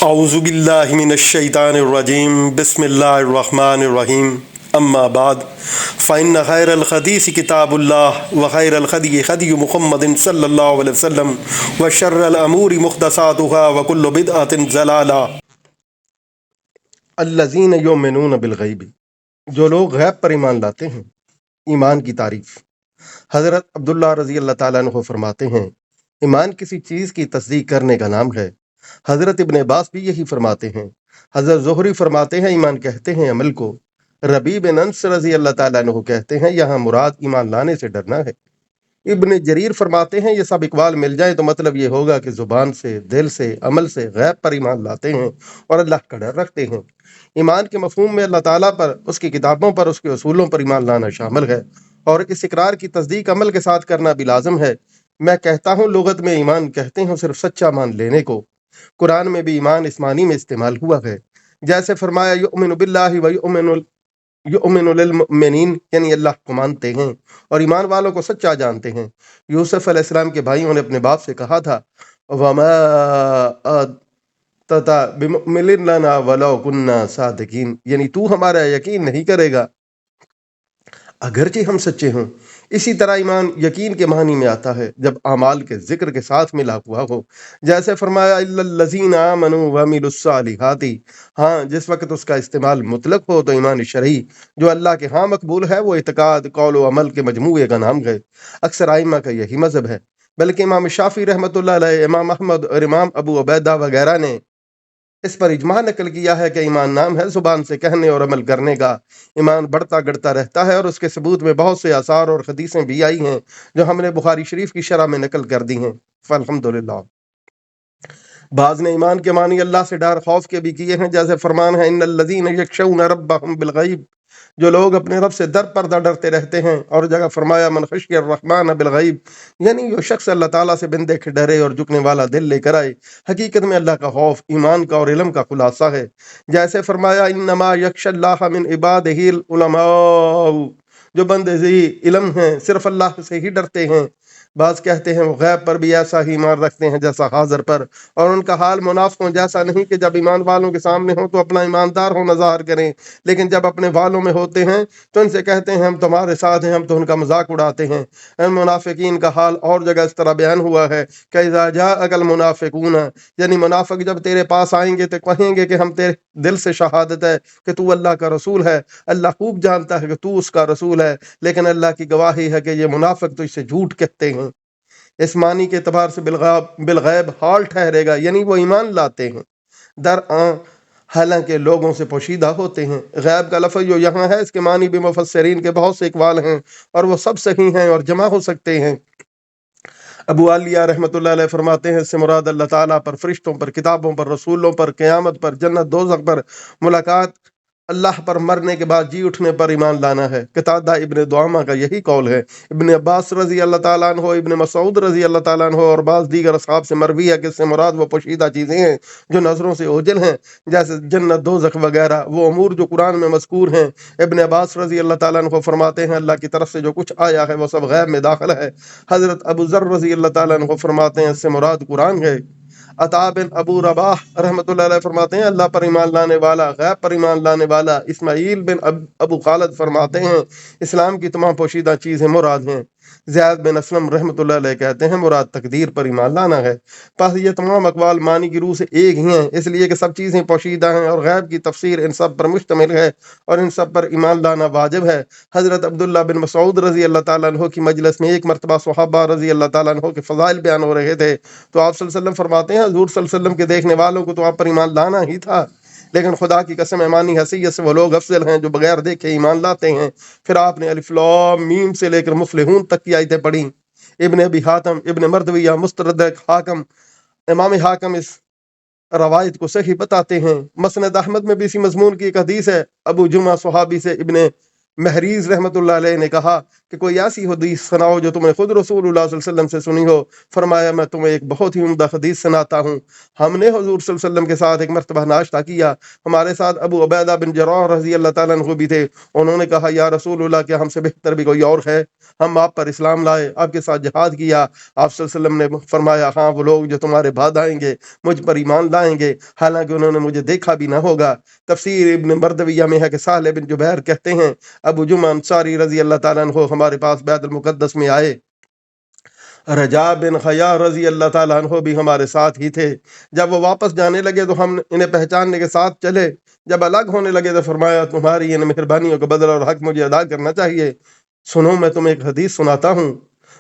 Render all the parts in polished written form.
اعوذ باللہ من الشیطان الرجیم بسم اللہ الرحمن الرحیم اما بعد فإن خیر الحدیث کتاب اللہ وخیر الہدی ہدی محمد صلی اللہ علیہ وسلم وشر الامور محدثاتها وکل بدعۃ ضلالہ۔ الذین یؤمنون بالغیب، جو لوگ غیب پر ایمان لاتے ہیں۔ ایمان کی تعریف۔ حضرت عبداللہ رضی اللہ تعالیٰ عنہ فرماتے ہیں، ایمان کسی چیز کی تصدیق کرنے کا نام ہے۔ حضرت ابن عباس بھی یہی فرماتے ہیں۔ حضرت زہری فرماتے ہیں، ایمان کہتے ہیں عمل کو۔ ربیع بن انس رضی اللہ تعالیٰ عنہ کہتے ہیں، یہاں مراد ایمان لانے سے ڈرنا ہے۔ ابن جریر فرماتے ہیں، یہ سب اقوال مل جائیں تو مطلب یہ ہوگا کہ زبان سے، دل سے، عمل سے غیب پر ایمان لاتے ہیں اور اللہ کا ڈر رکھتے ہیں۔ ایمان کے مفہوم میں اللہ تعالیٰ پر، اس کی کتابوں پر، اس کے اصولوں پر ایمان لانا شامل ہے، اور اس اقرار کی تصدیق عمل کے ساتھ کرنا بھی لازم ہے۔ میں کہتا ہوں لغت میں ایمان کہتے ہیں صرف سچا مان لینے کو۔ قرآن میں بھی ایمان اس معنی میں استعمال ہوا ہے، جیسے فرمایا یؤمن باللہ و یؤمن للمؤمنین، یعنی اللہ کو مانتے ہیں اور ایمان والوں کو سچا جانتے ہیں۔ یوسف علیہ السلام کے بھائیوں نے اپنے باپ سے کہا تھا، وما انت بمؤمن لنا ولو كنا صادقین، یعنی تو ہمارا یقین نہیں کرے گا اگرچہ ہم سچے ہوں۔ اسی طرح ایمان یقین کے معنی میں آتا ہے جب اعمال کے ذکر کے ساتھ ملا ہوا ہو، جیسے فرمایا الا الذین آمنوا وعملوا الصالحات، ہاں جس وقت اس کا استعمال مطلق ہو تو ایمان شرعی جو اللہ کے ہاں مقبول ہے، وہ اعتقاد، قول و عمل کے مجموعے کا نام ہے۔ اکثر ائمہ کا یہی مذہب ہے، بلکہ امام شافعی رحمۃ اللہ علیہ، امام احمد اور امام ابو عبیدہ وغیرہ نے اس پر اجماع نقل کیا ہے کہ ایمان نام ہے زبان سے کہنے اور عمل کرنے کا۔ ایمان بڑھتا گڑتا رہتا ہے، اور اس کے ثبوت میں بہت سے آثار اور حدیثیں بھی آئی ہیں جو ہم نے بخاری شریف کی شرح میں نقل کر دی ہیں، فالحمدللہ۔ بعض نے ایمان کے معنی اللہ سے ڈر خوف کے بھی کیے ہیں، جیسے فرمان ہے ان الذین یخشون ربهم بالغیب، جو لوگ اپنے رب سے در پردہ ڈرتے رہتے ہیں، اور جگہ فرمایا من خشی الرحمن بالغیب، یعنی جو شخص اللہ تعالیٰ سے بن دیکھے ڈرے اور جھکنے والا دل لے کر آئے۔ حقیقت میں اللہ کا خوف ایمان کا اور علم کا خلاصہ ہے، جیسے فرمایا انما یخشی اللہ من عبادہ العلماء، جو بندے ذی علم ہیں صرف اللہ سے ہی ڈرتے ہیں۔ بعض کہتے ہیں وہ غیب پر بھی ایسا ہی ایمان رکھتے ہیں جیسا حاضر پر، اور ان کا حال منافقوں جیسا نہیں کہ جب ایمان والوں کے سامنے ہوں تو اپنا ایماندار ہونا ظاہر کریں، لیکن جب اپنے والوں میں ہوتے ہیں تو ان سے کہتے ہیں ہم تمہارے ساتھ ہیں، ہم تو ان کا مذاق اڑاتے ہیں۔ ان منافقین کا حال اور جگہ اس طرح بیان ہوا ہے کہ اذا جاءک المنافقون، یعنی منافق جب تیرے پاس آئیں گے تو کہیں گے کہ ہم تیرے دل سے شہادت ہے کہ تو اللہ کا رسول ہے، اللہ خوب جانتا ہے کہ تو اس کا رسول ہے، لیکن اللہ کی گواہی ہے کہ یہ منافق تو اس سے جھوٹ کہتے ہیں۔ اس معنی کے اعتبار سے بالغیب حال ٹھہرے گا، یعنی وہ ایمان لاتے ہیں درآں حالانکہ لوگوں سے پوشیدہ ہوتے ہیں۔ غیب کا لفظ جو یہاں ہے، اس کے معنی بھی مفسرین کے بہت سے اقوال ہیں، اور وہ سب صحیح ہیں اور جمع ہو سکتے ہیں۔ ابو عالیہ رحمۃ اللہ علیہ فرماتے ہیں، اس سے مراد اللہ تعالیٰ پر، فرشتوں پر، کتابوں پر، رسولوں پر، قیامت پر، جنت دوزخ پر، ملاقات، اللہ پر، مرنے کے بعد جی اٹھنے پر ایمان لانا ہے۔ قتادہ ابن دعامہ کا یہی قول ہے۔ ابن عباس رضی اللہ تعالیٰ عنہ، ابن مسعود رضی اللہ تعالیٰ عنہ اور بعض دیگر اصحاب سے مروی ہے کہ اس سے مراد وہ پوشیدہ چیزیں ہیں جو نظروں سے اوجھل ہیں، جیسے جنت دوزخ وغیرہ، وہ امور جو قرآن میں مذکور ہیں۔ ابن عباس رضی اللہ تعالیٰ عنہ فرماتے ہیں اللہ کی طرف سے جو کچھ آیا ہے وہ سب غیب میں داخل ہے۔ حضرت ابو ذر رضی اللہ تعالیٰ عنہ فرماتے ہیں اس سے مراد قرآن ہے۔ عطا بن ابو رباح رحمۃ اللہ علیہ فرماتے ہیں اللہ پر ایمان لانے والا، غیب پر ایمان لانے والا۔ اسماعیل بن ابو خالد فرماتے ہیں اسلام کی تمام پوشیدہ چیزیں مراد ہیں۔ زید بن اسلم رحمۃ اللہ علیہ کہتے ہیں مراد تقدیر پر ایمان لانا ہے۔ پس یہ تمام اقوال معنی کی روح سے ایک ہی ہیں، اس لیے کہ سب چیزیں پوشیدہ ہیں، اور غیب کی تفسیر ان سب پر مشتمل ہے، اور ان سب پر ایمان لانا واجب ہے۔ حضرت عبداللہ بن مسعود رضی اللہ تعالیٰ عنہ کی مجلس میں ایک مرتبہ صحابہ رضی اللہ تعالیٰ عنہ کے فضائل بیان ہو رہے تھے، تو آپ صلی اللہ علیہ وسلم فرماتے ہیں حضور صلی اللہ علیہ وسلم کے دیکھنے والوں کو تو آپ پر ایمان لانا ہی تھا، لیکن خدا کی قسم ایمانی حیثیت سے وہ لوگ افضل ہیں جو بغیر دیکھے ایمان لاتے ہیں۔ پھر آپ نے الف لام میم سے لے کر مفلحون تک کی آیتیں پڑھیں۔ ابن ابی حاتم، ابن مردویہ، مستدرک حاکم، امام حاکم اس روایت کو صحیح بتاتے ہیں۔ مسند احمد میں بھی اسی مضمون کی ایک حدیث ہے، ابو جمعہ صحابی سے ابن محریز رحمۃ اللہ علیہ نے کہا کہ کوئی ایسی حدیث سناؤ جو تم نے خود رسول اللہ صلی اللہ علیہ وسلم سے سنی ہو۔ فرمایا میں تمہیں ایک بہت ہی عمدہ حدیث سناتا ہوں۔ ہم نے حضور صلی اللہ علیہ وسلم کے ساتھ ایک مرتبہ ناشتہ کیا، ہمارے ساتھ ابو عبیدہ بن جراح رضی اللہ تعالیٰ عنہ بھی تھے۔ انہوں نے کہا یا رسول اللہ کیا ہم سے بہتر بھی کوئی اور ہے؟ ہم آپ پر اسلام لائے، آپ کے ساتھ جہاد کیا۔ آپ صلی اللہ علیہ وسلم نے فرمایا ہاں وہ لوگ جو تمہارے بعد آئیں گے مجھ پر ایمان لائیں گے، حالانکہ انہوں نے مجھے دیکھا بھی نہ ہوگا۔ تفسیر ابن مردویہ میں ہے کہ سہل بن جبیر کہتے ہیں ابو جمعہ انصاری رضی اللہ تعالیٰ عنہ ہمارے پاس بیت المقدس میں آئے، رجا بن خیا رضی اللہ تعالیٰ عنہ بھی ہمارے ساتھ ہی تھے۔ جب وہ واپس جانے لگے تو ہم انہیں پہچاننے کے ساتھ چلے، جب الگ ہونے لگے تو فرمایا تمہاری ان مہربانیوں کا بدلہ اور حق مجھے ادا کرنا چاہیے۔ سنو میں تمہیں ایک حدیث سناتا ہوں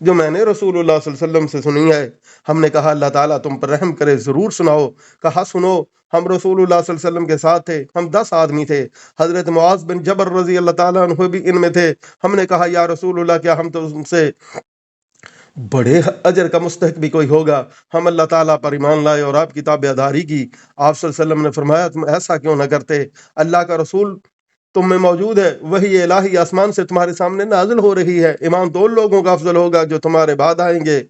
جو میں نے رسول اللہ صلی اللہ علیہ وسلم سے سنی ہے۔ ہم نے کہا اللہ تعالیٰ تم پر رحم کرے، ضرور سناؤ۔ کہا سنو، ہم رسول اللہ صلی اللہ علیہ وسلم کے ساتھ تھے، ہم 10 آدمی تھے، حضرت معاذ بن جبر رضی اللہ تعالیٰ عنہ بھی ان میں تھے۔ ہم نے کہا یا رسول اللہ کیا ہم تو تم سے بڑے اجر کا مستحق بھی کوئی ہوگا؟ ہم اللہ تعالیٰ پر ایمان لائے اور آپ کی تابعداری کی۔ آپ صلی اللہ علیہ وسلم نے فرمایا تم ایسا کیوں نہ کرتے؟ اللہ کا رسول تم میں موجود ہے، وہی الہی آسمان سے تمہارے سامنے نازل ہو رہی ہے۔ ایمان دو لوگوں کا افضل ہوگا جو تمہارے بعد آئیں گے،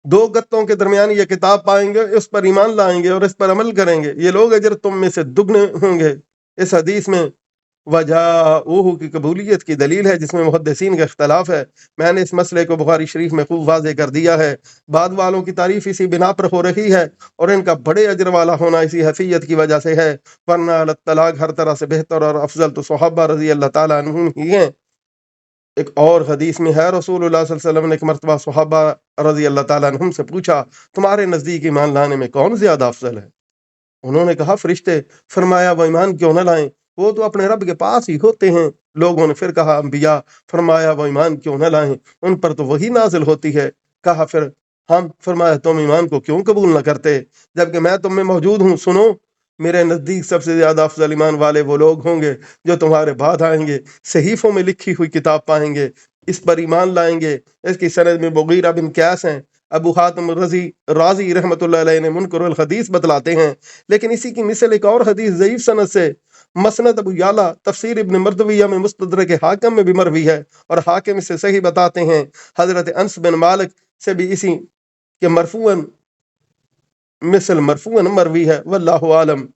دو گتوں کے درمیان یہ کتاب پائیں گے، اس پر ایمان لائیں گے اور اس پر عمل کریں گے، یہ لوگ اجر تم میں سے دگنے ہوں گے۔ اس حدیث میں وجاؤہ کی قبولیت کی دلیل ہے جس میں محدثین کا اختلاف ہے۔ میں نے اس مسئلے کو بخاری شریف میں خوب واضح کر دیا ہے۔ بعد والوں کی تعریف اسی بنا پر ہو رہی ہے اور ان کا بڑے اجر والا ہونا اسی حیثیت کی وجہ سے ہے، ورنہ الطلاق ہر طرح سے بہتر اور افضل تو صحابہ رضی اللہ تعالیٰ عنہم ہی ہیں۔ ایک اور حدیث میں ہے رسول اللہ صلی اللہ علیہ وسلم نے ایک مرتبہ صحابہ رضی اللہ تعالیٰ عنہم سے پوچھا تمہارے نزدیک ایمان لانے میں کون زیادہ افضل ہے؟ انہوں نے کہا فرشتے۔ فرمایا وہ ایمان کیوں نہ لائیں، وہ تو اپنے رب کے پاس ہی ہوتے ہیں۔ لوگوں نے پھر کہا انبیاء۔ فرمایا وہ ایمان کیوں نہ لائیں، ان پر تو وہی نازل ہوتی ہے۔ کہا پھر ہم۔ فرمایا تم ایمان کو کیوں قبول نہ کرتے جبکہ میں تم میں موجود ہوں؟ سنو، میرے نزدیک سب سے زیادہ افضل ایمان والے وہ لوگ ہوں گے جو تمہارے بعد آئیں گے، صحیفوں میں لکھی ہوئی کتاب پائیں گے، اس پر ایمان لائیں گے۔ اس کی سند میں مغیرہ بن قیس ہیں۔ ابو حاتم رازی رحمۃ اللہ علیہ نے منکر الحدیث بتلاتے ہیں، لیکن اسی کی مثل ایک اور حدیث ضعیف سند سے مسند ابو یعلا تفسیر ابن مردویہ میں مستدرک حاکم میں بھی مروی ہے، اور حاکم اسے صحیح بتاتے ہیں۔ حضرت انس بن مالک سے بھی اسی کے مرفوعاً مروی ہے، واللہ عالم۔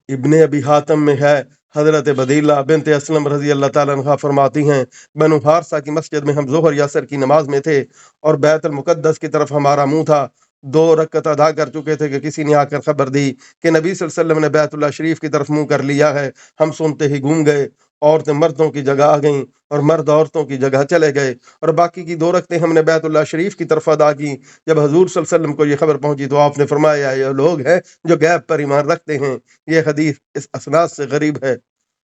ابن ابی حاتم میں ہے حضرت بدیلہ بنت اسلم رضی اللہ تعالیٰ عنہ فرماتی ہیں بنو حارثہ کی مسجد میں ہم ظہر یا عصر کی نماز میں تھے اور بیت المقدس کی طرف ہمارا منہ تھا۔ 2 رکعت ادا کر چکے تھے کہ کسی نے آ کر خبر دی کہ نبی صلی اللہ علیہ وسلم نے بیت اللہ شریف کی طرف منہ کر لیا ہے۔ ہم سنتے ہی گھوم گئے، عورتیں مردوں کی جگہ آ گئیں اور مرد عورتوں کی جگہ چلے گئے، اور باقی کی 2 رکعتیں ہم نے بیت اللہ شریف کی طرف ادا کی۔ جب حضور صلی اللہ علیہ وسلم کو یہ خبر پہنچی تو آپ نے فرمایا یہ لوگ ہیں جو غیب پر ایمان رکھتے ہیں۔ یہ حدیث اس اسناد سے غریب ہے۔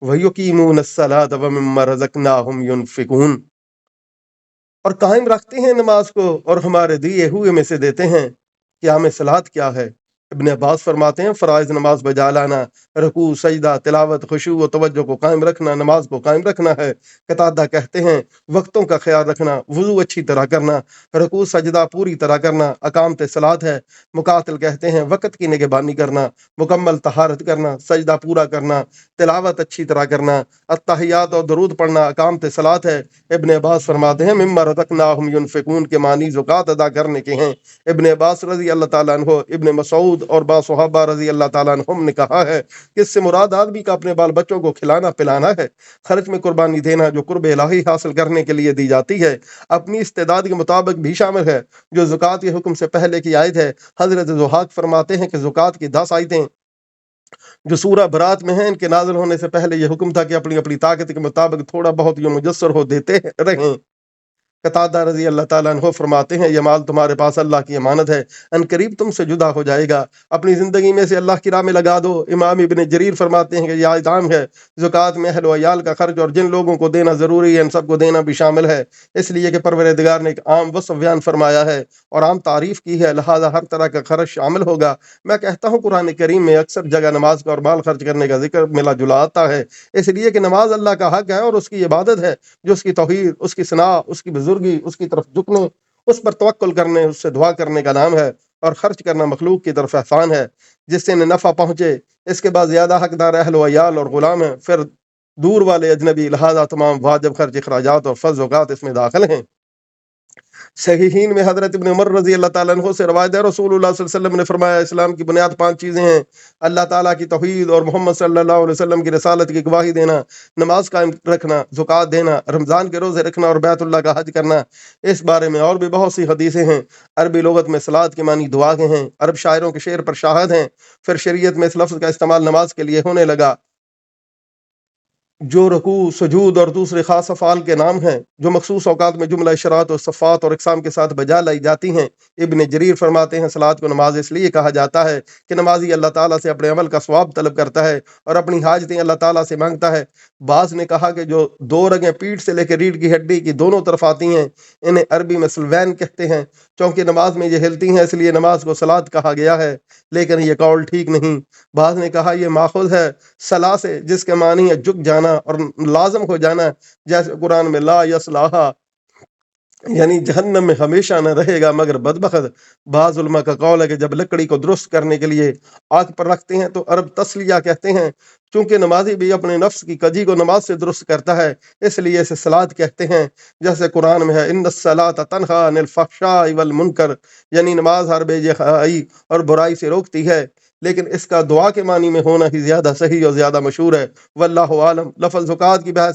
وَيُقِيمُونَ الصَّلَاةَ وَمِمَّا رَزَقْنَاهُمْ يُنْفِقُونَ، اور قائم رکھتے ہیں نماز کو اور ہمارے دیے ہوئے میں سے دیتے ہیں۔ قیام صلاۃ کیا ہے؟ ابن عباس فرماتے ہیں فرائض نماز بجا لانا، رکوع سجدہ تلاوت خشوع و توجہ کو قائم رکھنا، نماز کو قائم رکھنا ہے۔ قتادہ کہتے ہیں وقتوں کا خیال رکھنا، وضو اچھی طرح کرنا، رکوع سجدہ پوری طرح کرنا اقامت صلاۃ ہے۔ مقاتل کہتے ہیں وقت کی نگہبانی کرنا، مکمل طہارت کرنا، سجدہ پورا کرنا، تلاوت اچھی طرح کرنا، التحیات اور درود پڑھنا اقامت صلاۃ ہے۔ ابن عباس فرماتے ہیں مما رزقناہم ینفقون کے معنی زکوٰۃ ادا کرنے کے ہیں۔ ابن عباس رضی اللہ تعالیٰ عنہ، ابن مسعود اور بعض صحابہ رضی اللہ تعالیٰ عنہم نے کہا ہے کہ اس سے مراد آدمی کا اپنے بال بچوں کو کھلانا پلانا ہے۔ خرچ میں قربانی دینا جو قرب الہی حاصل کرنے کے لیے دی جاتی ہے اپنی استعداد کے مطابق بھی شامل ہے، جو زکوٰۃ کے حکم سے پہلے کی آیت ہے۔ حضرت ضحاک فرماتے ہیں کہ زکوٰۃ کی 10 آیتیں جو سورہ برات میں ہیں ان کے نازل ہونے سے پہلے یہ حکم تھا کہ اپنی اپنی طاقت کے مطابق تھوڑا بہت یہ مجسر ہو دیتے رہیں۔ قتادہ رضی اللہ تعالیٰ عنہ فرماتے ہیں یہ مال تمہارے پاس اللہ کی امانت ہے، ان قریب تم سے جدا ہو جائے گا، اپنی زندگی میں سے اللہ کی راہ میں لگا دو۔ امام ابن جریر فرماتے ہیں کہ یہ آیت عام ہے، زکوٰۃ میں اہل و عیال کا خرچ اور جن لوگوں کو دینا ضروری ہے ان سب کو دینا بھی شامل ہے، اس لیے کہ پروردگار نے ایک عام وصف بیان فرمایا ہے اور عام تعریف کی ہے، لہذا ہر طرح کا خرچ شامل ہوگا۔ میں کہتا ہوں قرآن کریم میں اکثر جگہ نماز کا اور مال خرچ کرنے کا ذکر ملا جلا آتا ہے، اس لیے کہ نماز اللہ کا حق ہے اور اس کی عبادت ہے جو اس کی توحید، اس کی ثنا، اس کی بزرگی، اس کی طرف جھکنے، اس پر توکل کرنے، اس سے دعا کرنے کا نام ہے۔ اور خرچ کرنا مخلوق کی طرف احسان ہے جس سے انہیں نفع پہنچے، اس کے بعد زیادہ حقدار اہل و عیال اور غلام ہیں، پھر دور والے اجنبی، لہذا تمام واجب خرچ اخراجات اور فرض اوقات اس میں داخل ہیں۔ صحیحین میں حضرت ابن عمر رضی اللہ تعالیٰ عنہ سے روایت ہے، رسول اللہ صلی اللہ علیہ وسلم نے فرمایا اسلام کی بنیاد 5 چیزیں ہیں: اللہ تعالیٰ کی توحید اور محمد صلی اللہ علیہ وسلم کی رسالت کی گواہی دینا، نماز قائم رکھنا، زکوٰۃ دینا، رمضان کے روزے رکھنا اور بیت اللہ کا حج کرنا۔ اس بارے میں اور بھی بہت سی حدیثیں ہیں۔ عربی لغت میں صلاۃ کے معنی دعا کے ہیں، عرب شاعروں کے شعر پر شاہد ہیں۔ پھر شریعت میں اس لفظ کا استعمال نماز کے لیے ہونے لگا، جو رکوع، سجود اور دوسرے خاص افعال کے نام ہیں جو مخصوص اوقات میں جملہ اشارات و صفات اور اقسام کے ساتھ بجا لائی جاتی ہیں۔ ابن جریر فرماتے ہیں صلاۃ کو نماز اس لیے کہا جاتا ہے کہ نمازی اللہ تعالیٰ سے اپنے عمل کا ثواب طلب کرتا ہے اور اپنی حاجتیں اللہ تعالیٰ سے مانگتا ہے۔ بعض نے کہا کہ جو 2 رگیں پیٹھ سے لے کے ریڑھ کی ہڈی کی دونوں طرف آتی ہیں انہیں عربی میں سلوین کہتے ہیں، چونکہ نماز میں یہ ہلتی ہیں اس لیے نماز کو صلاۃ کہا گیا ہے، لیکن یہ قول ٹھیک نہیں۔ بعض نے کہا یہ ماخوذ ہے صلاح سے جس کے معنی ہے جھک جانا اور لازم ہو جانا، جیسے قرآن میں لا یصلاھا یعنی جہنم میں ہمیشہ نہ رہے گا مگر بدبخت۔ بعض علماء کا قول ہے کہ جب لکڑی کو درست کرنے کے لیے آگ پر رکھتے ہیں تو عرب تسلیہ کہتے ہیں، چونکہ نمازی بھی اپنے نفس کی کجی کو نماز سے درست کرتا ہے اس لیے اسے صلاۃ کہتے ہیں، جیسے قرآن میں ہے ان الصلاۃ تنہی عن الفحشاء والمنکر، یعنی نماز ہر بے حیائی اور برائی سے روکتی ہے، لیکن اس کا دعا کے معنی میں ہونا ہی زیادہ صحیح اور زیادہ مشہور ہے۔ واللہ عالم۔ لفظ زکوٰۃ کی بحث